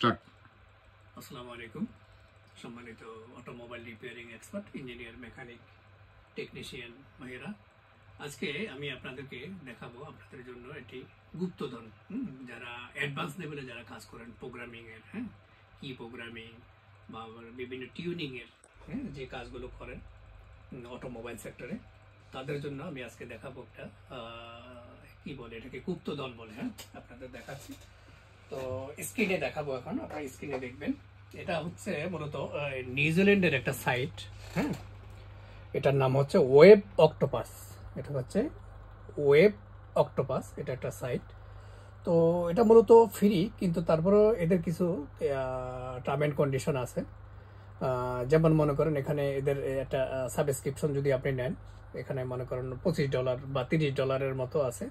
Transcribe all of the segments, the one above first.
Start. আসসালামু আলাইকুম সম্মানিত automobile repairing expert, engineer, mechanic, technician ভাইয়েরা, আজকে আমি আপনাদেরকে দেখাবো আপনাদের জন্য একটি গুপ্তধন। যারা অ্যাডভান্স লেভেলে যারা কাজ করেন প্রোগ্রামিং এর, কি প্রোগ্রামিং বা বিভিন্ন টিউনিং এর যে কাজগুলো করেন অটোমোবাইল সেক্টরে, তাদের জন্য আমি আজকে দেখাবো একটা কি বলে এটাকে গুপ্তধন বলে। আপনাদের দেখাচ্ছি, তো স্ক্রিনে দেখাবো। এখন আপনারা স্ক্রিনে দেখবেন, এটা হচ্ছে মূলত নিউজিল্যান্ডের একটা সাইট। এটার নাম হচ্ছে ওয়েব অক্টোপাস। এটা হচ্ছে ওয়েব অক্টোপাস, এটা একটা সাইট। তো এটা মূলত ফ্রি, কিন্তু তারপরেও এদের কিছু টার্ম অ্যান্ড কন্ডিশন আছে। যেমন মনে করেন এখানে এদের একটা সাবস্ক্রিপশন যদি আপনি নেন, এখানে মনে করেন $25 বা $30 মতো আছে।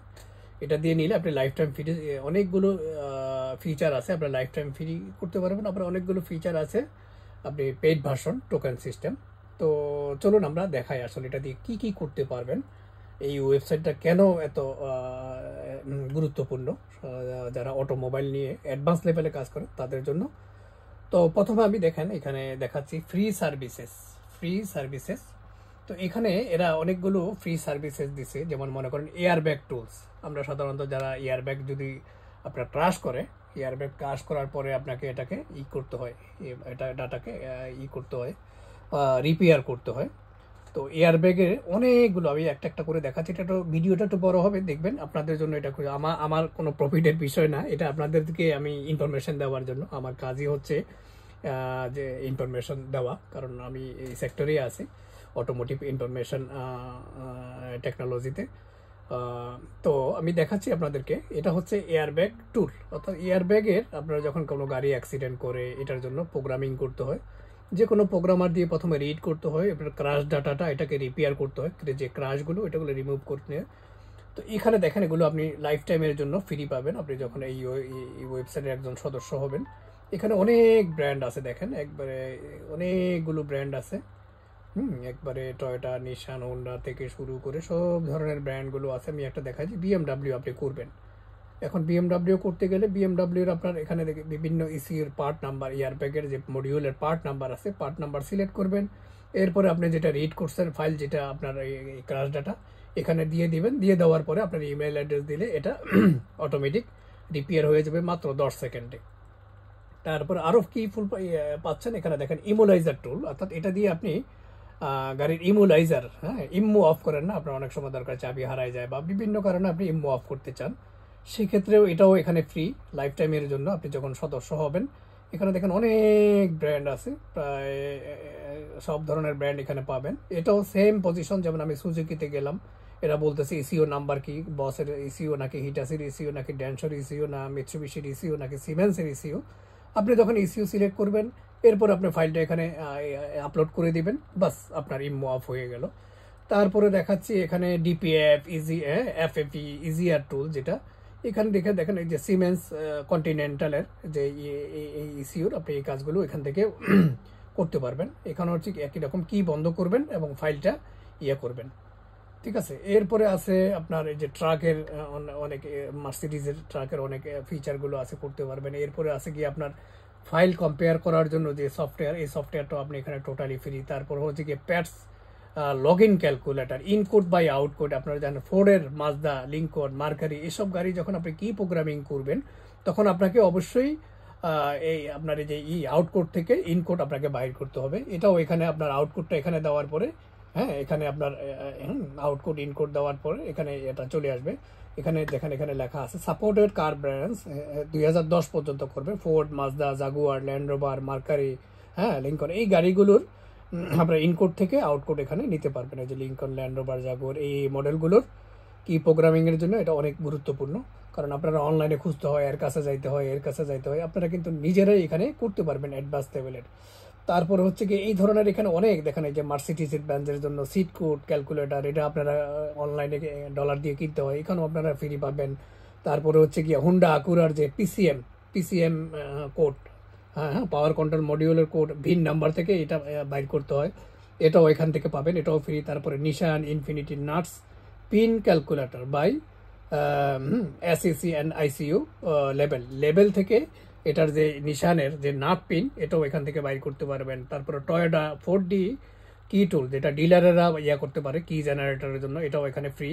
এটা দিয়ে নিলে আপনি লাইফ টাইম ফ্রি, অনেকগুলো ফিচার আছে, আপনি লাইফ টাইম ফ্রি করতে পারবেন। আপনার অনেকগুলো ফিচার আছে, আপনি পেইড ভার্সন, টোকেন সিস্টেম। তো চলুন আমরা দেখাই আসলে এটা দিয়ে কি কি করতে পারবেন। এই ওয়েবসাইটটা কেন এত গুরুত্বপূর্ণ যারা অটোমোবাইল নিয়ে অ্যাডভান্স লেভেলে কাজ করে তাদের জন্য। তো প্রথমে আমি দেখেন এখানে দেখাচ্ছি ফ্রি সার্ভিসেস। তো এখানে এরা অনেকগুলো ফ্রি সার্ভিসেস দিছে, যেমন মনে করেন এয়ারব্যাগ টুলস। আমরা সাধারণত যারা এয়ারব্যাগ যদি আপনার ক্রাশ করে, এয়ারব্যাগ ক্রাশ করার পরে আপনাকে এটাকে করতে হয়, ডাটাকে করতে হয়, রিপেয়ার করতে হয়। তো এয়ারব্যাগের অনেকগুলো আমি একটা একটা করে দেখাচ্ছি। এটা তো ভিডিওটা একটু বড় হবে, দেখবেন আপনাদের জন্য। এটা আমার কোনো প্রফিটের বিষয় না, এটা আপনাদেরকে আমি ইনফরমেশন দেওয়ার জন্য। আমার কাজই হচ্ছে যে ইনফরমেশন দেওয়া, কারণ আমি এই সেক্টরেই আছি, অটোমোটিভ ইনফরমেশন টেকনোলজিতে। তো আমি দেখাচ্ছি আপনাদেরকে। এটা হচ্ছে এয়ারব্যাগ টুল, অর্থাৎ এয়ারব্যাগের আপনারা যখন কোনো গাড়ি অ্যাক্সিডেন্ট করে, এটার জন্য প্রোগ্রামিং করতে হয়। যে কোনো প্রোগ্রামার দিয়ে প্রথমে রিড করতে হয়, এবার ক্রাশ ডাটাটা এটাকে রিপেয়ার করতে হয়, যে ক্রাশগুলো এটাগুলো রিমুভ করতে হয়। তো এখানে দেখেন এগুলো আপনি লাইফ টাইমের জন্য ফ্রি পাবেন, আপনি যখন এই ওয়েবসাইটের একজন সদস্য হবেন। এখানে অনেক ব্র্যান্ড আছে, দেখেন একবারে অনেকগুলো ব্র্যান্ড আছে। একবারে টয়োটা, নিশান, হোন্ডা থেকে শুরু করে সব ধরনের ব্র্যান্ডগুলো আছে। আমি একটা দেখাচ্ছি, BMW আপনি করবেন। এখন BMW করতে গেলে BMWর আপনার এখানে বিভিন্ন ইসির পার্ট নাম্বার, এয়ারব্যাগের যে মডিউলের পার্ট নাম্বার আছে, পার্ট নাম্বার সিলেক্ট করবেন। এরপরে আপনি যেটা রিড করছেন ফাইল, যেটা আপনার এই ক্রাশ ডাটা, এখানে দিয়ে দিবেন। দিয়ে দেওয়ার পরে আপনার ইমেল অ্যাড্রেস দিলে এটা অটোমেটিক রিপেয়ার হয়ে যাবে মাত্র 10 সেকেন্ডে। তারপর আরও কি ফুল পাচ্ছেন, এখানে দেখেন ইমোলাইজার টুল, অর্থাৎ এটা দিয়ে আপনি গাড়ির ইমোলাইজার, ইমো অফ করেন না, আপনার অনেক সময় দরকার, চাবি হারায় যায় বা বিভিন্ন কারণে আপনি ইমো অফ করতে চান, সেক্ষেত্রেও এটাও এখানে ফ্রি লাইফ টাইমের জন্য আপনি যখন সদস্য হবেন। এখানে দেখেন অনেক ব্র্যান্ড আছে, প্রায় সব ধরনের ব্র্যান্ড এখানে পাবেন। এটাও সেম পজিশন, যেমন আমি সুজুকিতে গেলাম, এরা বলতেছে ইসিও নাম্বার কি, বসের ইসিও নাকি হিটাসির ইসিও নাকি ড্যানসর ইসিও না মিৎসুবিশির ইসিও নাকি সিমেন্সের ইসিও। আপনি যখন ইসিও সিলেক্ট করবেন, এরপর আপনি ফাইলটা এখানে আপলোড করে দিবেন, বাস আপনার ইমো অফ হয়ে গেল। তারপরে দেখাচ্ছি এখানে ডিপিএফ, এফএফই, ইজিআর টুল, যেটা এখানে দেখেন এই যে সিমেন্স কন্টিনেন্টালের যে এই ইসিউর, আপনি এই কাজগুলো এখান থেকে করতে পারবেন। এখানে হচ্ছে একই রকম কি বন্ধ করবেন এবং ফাইলটা করবেন, ঠিক আছে। এরপরে আছে আপনার এই যে ট্রাকের, অনেক মার্সিডিজের ট্রাকের অনেক ফিচারগুলো আছে, করতে পারবেন। এরপরে আছে কি আপনার ফাইল কম্পেয়ার করার জন্য যে সফটওয়্যার, এই সফটওয়্যারটা আপনি এখানে টোটালি ফ্রি। তারপর হচ্ছে কি PATS log in calculator, incode by outcode. আপনারা জানেন ফোর্ডের, মাজদা, লিঙ্কন, মার্কারি, এসব গাড়ি যখন আপনি কি প্রোগ্রামিং করবেন, তখন আপনাকে অবশ্যই এই আপনার এই যে আউটকোড থেকে ইনকোড আপনাকে বাইর করতে হবে। এটাও এখানে আপনার আউটকোডটা এখানে দেওয়ার পরে, এখানে আপনার আউটকোড ইনকোড দেওয়ার পরে এখানে এটা চলে আসবে। এখানে দেখেন এখানে লেখা আছে সাপোর্টেড কার ব্র্যান্ডস 2010 পর্যন্ত করবে, Ford, Mazda, Jaguar, land rover, mercury, Lincoln, এই গাড়িগুলোর আপনার ইনকোড থেকে আউটকোড এখানে নিতে পারবেন। এই যে লিঙ্কন, ল্যান্ড রোভার, জাগুয়ার, এই মডেলগুলোর কি প্রোগ্রামিংয়ের জন্য এটা অনেক গুরুত্বপূর্ণ, কারণ আপনারা অনলাইনে খুঁজতে হয়, এর কাছে যাইতে হয়, আপনারা কিন্তু নিজেরাই এখানে করতে পারবেন অ্যাডভান্স লেভেলের। তারপর হচ্ছে কি এই ধরনের এখানে অনেক দেখেন, এই যে মার্সিডিজের ব্যান্ডের জন্য সিট কোড ক্যালকুলেটার, এটা আপনারা অনলাইনে ডলার দিয়ে কিনতে হয়, এখানেও আপনারা ফ্রি পাবেন। তারপরে হচ্ছে কি হুন্ডা আকুরার যে পিসিএম কোড, পাওয়ার কন্ট্রোল মডিউলের কোড, ভিন নাম্বার থেকে এটা বাইর করতে হয়, এটাও এখান থেকে পাবেন, এটাও ফ্রি। তারপরে Nissan Infiniti NATS pin calculator by SAC and ICU level থেকে এটার যে নিশানের যে নাট পিন এটাও এখান থেকে বাইর করতে পারবেন। তারপরে টয়োটা 4D কি টুল, যেটা ডিলারেরা করতে পারে কি জেনারেটরের জন্য, এটাও এখানে ফ্রি।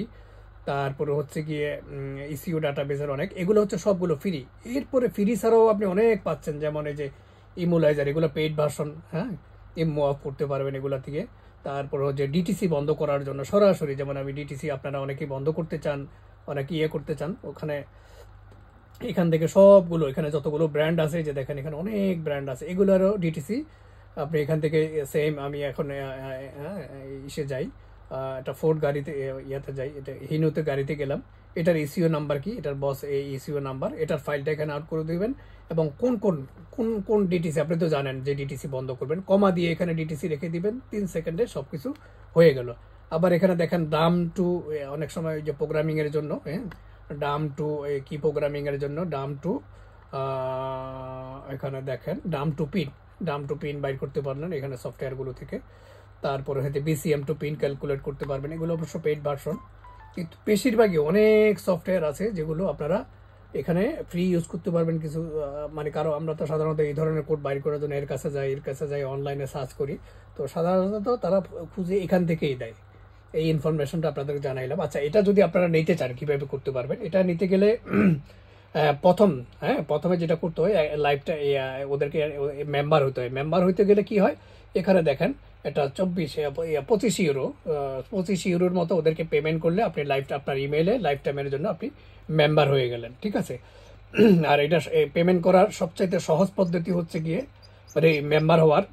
তারপরে হচ্ছে গিয়ে ইসিইউ ডাটাবেসের অনেক, এগুলো হচ্ছে সবগুলো ফ্রি। এরপরে ফ্রি ছাড়াও আপনি অনেক পাচ্ছেন, যেমন এই যে ইমুলাইজার, এগুলো পেইড ভার্সন, হ্যাঁ, ইমো অফ করতে পারবেন এগুলা থেকে। তারপর হচ্ছে ডিটিসি বন্ধ করার জন্য সরাসরি, যেমন আমি ডিটিসি, আপনারা অনেকেই বন্ধ করতে চান, অনেকে করতে চান, ওখানে এখান থেকে সবগুলো, এখানে যতগুলো ব্র্যান্ড আছে যে দেখেন এখানে অনেক ব্র্যান্ড আছে, এগুলোরও ডিটিসি আপনি এখান থেকে সেম। আমি এখন ইসে যাই, একটা ফোর্ড গাড়িতে ইয়াতে যাই, এটা হিনুতে গাড়িতে গেলাম, এটার ইসিও নাম্বার কি, এটার বস এই ইসিও নাম্বার, এটার ফাইলটা এখানে আউট করে দিবেন। এবং কোন কোন কোন কোন ডিটিসি আপনি তো জানেন যে ডিটিসি বন্ধ করবেন, কমা দিয়ে এখানে ডিটিসি রেখে দিবেন, 3 সেকেন্ডে সবকিছু হয়ে গেল। আবার এখানে দেখেন ডাম টু, অনেক সময় ওই যে প্রোগ্রামিং এর জন্য, হ্যাঁ, ডাম টু কি প্রোগ্রামিং এর জন্য ডাম টু, এখানে দেখেন ডাম টু পিন বাইর করতে পারলেন এখানে সফটওয়্যারগুলো থেকে। তারপরে হয়তো বিসিএম টু পিন ক্যালকুলেট করতে পারবেন, এগুলো অবশ্য পেইড ভার্সন। কিন্তু বেশিরভাগই অনেক সফটওয়্যার আছে যেগুলো আপনারা এখানে ফ্রি ইউজ করতে পারবেন। কিছু মানে কারো, আমরা তো সাধারণত এই ধরনের কোড বাইর করার জন্য এর কাছে যাই অনলাইনে সার্চ করি, তো সাধারণত তারা খুঁজে এখান থেকেই দেয়। এই ইনফরমেশনটা আপনাদেরকে জানাইলাম। আচ্ছা, এটা যদি আপনারা নিতে চান কিভাবে করতে পারবেন, এটা নিতে গেলে প্রথমে যেটা করতে হয়, লাইভটা ওদেরকে মেম্বার হতে হয়। মেম্বার হইতে গেলে কি হয়, এখানে দেখেন এটা 25 ইউরো, 25 ইউরোর মতো ওদেরকে পেমেন্ট করলে আপনি লাইভটা আপনার ইমেইলে লাইফ টাইমের জন্য আপনি মেম্বার হয়ে গেলেন, ঠিক আছে। আর এটা পেমেন্ট করার সবচাইতে সহজ পদ্ধতি হচ্ছে গিয়ে মানে মেম্বার হওয়ার।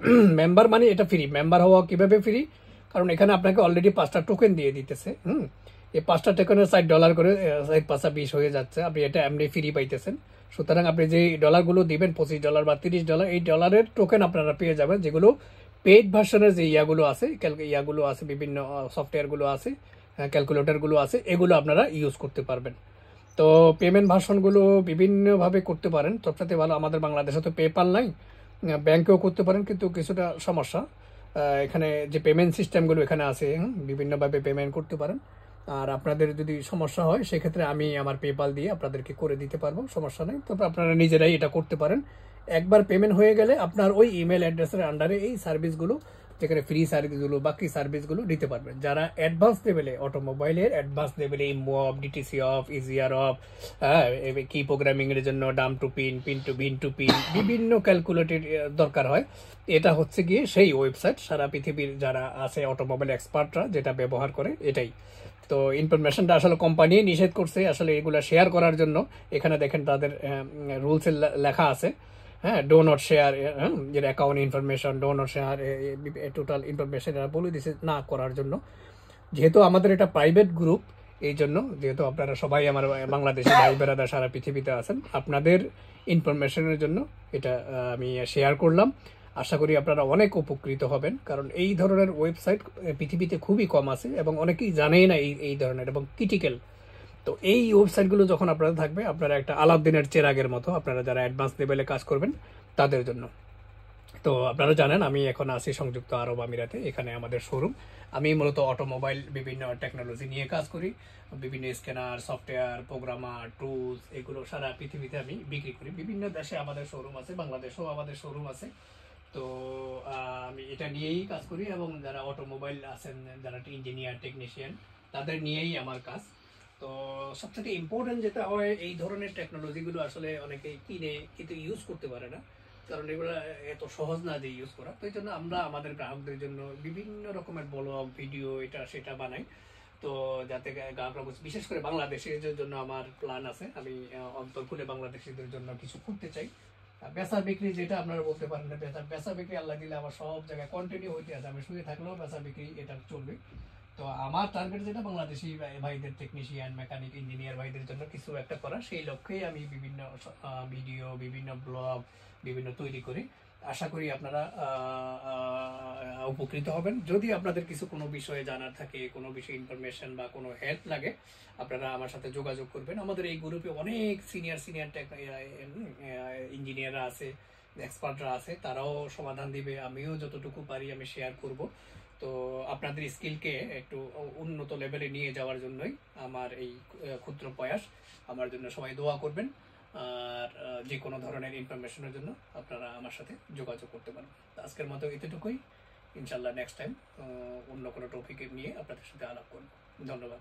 মেম্বার মানে এটা ফ্রি। মেম্বার হওয়া কিভাবে ফ্রি, কারণ এখানে আপনাকে অলরেডি 5টা টোকেন দিয়ে দিতেছে। এই 5টা টোকেনের $60 করে, 5 20 হয়ে যাচ্ছে, আপনি এটা এমনি ফ্রি পাইতেছেন। সুতরাং আপনি যে ডলারগুলো দিবেন, $25 বা $30, এই ডলারের টোকেন আপনারা পেয়ে যাবেন, যেগুলো পেইড ভার্সনের যে ইয়াগুলো আছে, বিভিন্ন সফটওয়্যারগুলো আছে, ক্যালকুলেটরগুলো আছে, এগুলো আপনারা ইউজ করতে পারবেন। তো পেমেন্ট ভার্সনগুলো বিভিন্নভাবে করতে পারেন। সবসাথে ভালো, আমাদের বাংলাদেশে তো পেপাল নাই, ব্যাংকেও করতে পারেন, কিন্তু কিছুটা সমস্যা। এখানে যে পেমেন্ট সিস্টেমগুলো এখানে আছে, বিভিন্নভাবে পেমেন্ট করতে পারেন। আর আপনাদের যদি সমস্যা হয় সেক্ষেত্রে আমি আমার পেপাল দিয়ে আপনাদেরকে করে দিতে পারবো, সমস্যা নেই। তবে আপনারা নিজেরাই এটা করতে পারেন। একবার পেমেন্ট হয়ে গেলে আপনার ওই ইমেল অ্যাড্রেসের আন্ডারে এই সার্ভিসগুলো, যেখানে ফ্রি সার্ভিসগুলো, বাকি সার্ভিসগুলো নিতে পারবেন। যারা অ্যাডভান্স লেভেলে, অটোমোবাইলের অ্যাডভান্স লেভেলে immo off, DTC off, EGR off, কি প্রোগ্রামিং এর জন্য dump to pin, pin to bin to pin, বিভিন্ন ক্যালকুলেটেড দরকার হয়, এটা হচ্ছে গিয়ে সেই ওয়েবসাইট। সারা পৃথিবীর যারা আছে অটোমোবাইল এক্সপার্টরা যেটা ব্যবহার করে এটাই। তো ইনফরমেশনটা আসলে কোম্পানি নিষেধ করছে আসলে এগুলা শেয়ার করার জন্য। এখানে দেখেন তাদের রুলসে লেখা আছে, হ্যাঁ, ডো নট শেয়ার, যে account information, do not share, total information এরা বলে দিছে না করার জন্য। যেহেতু আমাদের এটা প্রাইভেট গ্রুপ, এই জন্য, যেহেতু আপনারা সবাই আমার বাংলাদেশি ভাই বেড়াদার সারা পৃথিবীতে আছেন, আপনাদের ইনফরমেশনের জন্য এটা আমি শেয়ার করলাম। আশা করি আপনারা অনেক উপকৃত হবেন, কারণ এই ধরনের ওয়েবসাইট পৃথিবীতে খুবই কম আছে এবং অনেকেই জানেই না এই ধরনের এবং ক্রিটিক্যাল। তো এই ওয়েবসাইটগুলো যখন আপনারা থাকবে, আপনারা একটা আলাউদ্দিনের চেরাগের মতো, আপনারা যারা অ্যাডভান্স লেভেলে কাজ করবেন তাদের জন্য। তো আপনারা জানেন আমি এখন আছি সংযুক্ত আরব আমিরাতে, এখানে আমাদের শোরুম। আমি মূলত অটোমোবাইল বিভিন্ন টেকনোলজি নিয়ে কাজ করি, বিভিন্ন স্ক্যানার, সফটওয়্যার, প্রোগ্রামার, টুলস, এগুলো সারা পৃথিবীতে আমি বিক্রি করি। বিভিন্ন দেশে আমাদের শোরুম আছে, বাংলাদেশেও আমাদের শোরুম আছে। তো আমি এটা নিয়েই কাজ করি, এবং যারা অটোমোবাইল আছেন, যারা ইঞ্জিনিয়ার, টেকনিশিয়ান, তাদের নিয়েই আমার কাজ। তো সবথেকে ইম্পর্টেন্ট যেটা হয়, এই ধরনের টেকনোলজিগুলো আসলে অনেকে কিনে কিন্তু ইউজ করতে পারে না, কারণ এগুলো এত সহজ না যে ইউজ করা। তো এই জন্য আমরা আমাদের গ্রাহকদের জন্য বিভিন্ন রকমের ব্লগ, ভিডিও, এটা সেটা বানাই। তো যাতে গ্রাহকরা, বিশেষ করে বাংলাদেশের জন্য আমার প্ল্যান আছে, আমি অন্তর খুলে বাংলাদেশিদের জন্য কিছু করতে চাই। বেচা বিক্রি যেটা আপনারা বলতে পারেন, বেচা বিক্রি আল্লাহ দিলে আমার সব জায়গায় কন্টিনিউ হইতে আছে, আমি শুয়ে থাকলেও বেচা বিক্রি এটা চলবে। তো আমার টার্গেট যেটা বাংলাদেশি ভাইদের, টেকনিশিয়ান, মেকানিক, ইঞ্জিনিয়ার ভাইদের জন্য কিছু একটা করা, সেই লক্ষ্যেই আমি বিভিন্ন ভিডিও, বিভিন্ন ব্লগ বিভিন্ন তৈরি করি। আশা করি আপনারা উপকৃত হবেন। যদি আপনাদের কিছু কোনো বিষয়ে জানার থাকে, কোনো বিষয়ে ইনফরমেশন বা কোনো হেল্প লাগে, আপনারা আমার সাথে যোগাযোগ করবেন। আমাদের এই গ্রুপে অনেক সিনিয়র ইঞ্জিনিয়াররা আছে, এক্সপার্টরা আছে, তারাও সমাধান দিবে। আমিও যতটুকু পারি আমি শেয়ার করব। তো আপনাদের স্কিলকে একটু উন্নত লেভেলে নিয়ে যাওয়ার জন্যই আমার এই ক্ষুদ্র প্রয়াস। আমার জন্য সবাই দোয়া করবেন। আর যে কোনো ধরনের ইনফরমেশনের জন্য আপনারা আমার সাথে যোগাযোগ করতে পারেন। তো আজকের মতো এতটুকুই। ইনশাল্লাহ নেক্সট টাইম অন্য কোনো টপিক নিয়ে আপনাদের সাথে আলাপ করব। ধন্যবাদ।